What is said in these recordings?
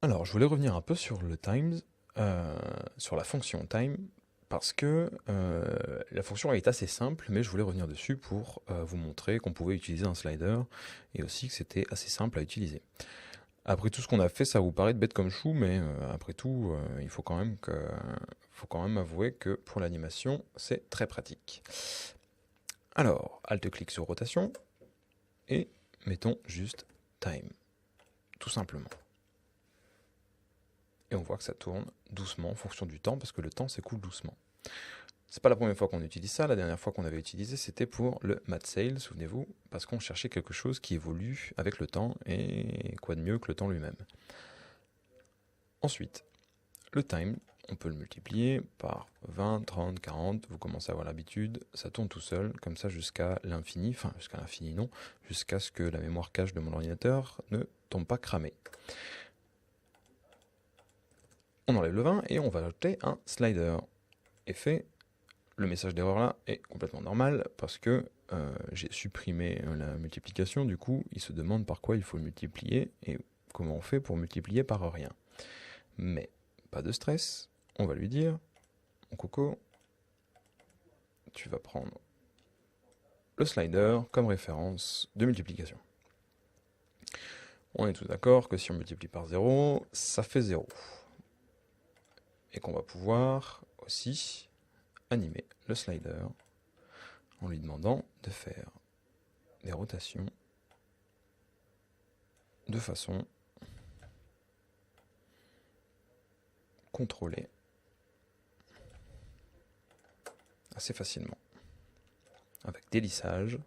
Alors, je voulais revenir un peu sur le times, sur la fonction time, parce que la fonction est assez simple, mais je voulais revenir dessus pour vous montrer qu'on pouvait utiliser un slider et aussi que c'était assez simple à utiliser. Après tout ce qu'on a fait, ça vous paraît bête comme chou, mais après tout, il faut quand même avouer que pour l'animation, c'est très pratique. Alors, Alt-clic sur rotation et mettons juste time, tout simplement. Et on voit que ça tourne doucement en fonction du temps, parce que le temps s'écoule doucement. C'est pas la première fois qu'on utilise ça, la dernière fois qu'on avait utilisé c'était pour le mat sail, souvenez-vous, parce qu'on cherchait quelque chose qui évolue avec le temps, et quoi de mieux que le temps lui-même. Ensuite, le time, on peut le multiplier par 20, 30, 40, vous commencez à avoir l'habitude, ça tourne tout seul, comme ça jusqu'à l'infini, enfin jusqu'à l'infini non, jusqu'à ce que la mémoire cache de mon ordinateur ne tombe pas cramée. On enlève le 20 et on va ajouter un slider. Effet, le message d'erreur là est complètement normal parce que j'ai supprimé la multiplication, du coup il se demande par quoi il faut le multiplier et comment on fait pour multiplier par rien. Mais pas de stress, on va lui dire, mon coco, tu vas prendre le slider comme référence de multiplication. On est tous d'accord que si on multiplie par 0, ça fait 0. Et qu'on va pouvoir aussi animer le slider en lui demandant de faire des rotations de façon contrôlée assez facilement, avec des lissages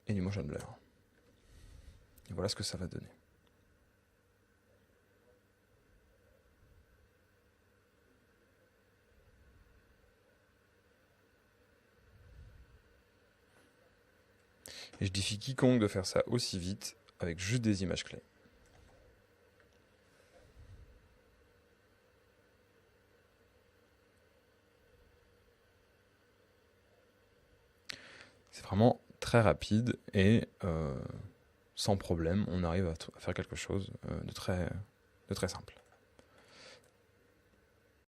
et du motion blur. Et voilà ce que ça va donner. Et je défie quiconque de faire ça aussi vite avec juste des images clés. C'est vraiment très rapide et sans problème, on arrive à faire quelque chose de très simple.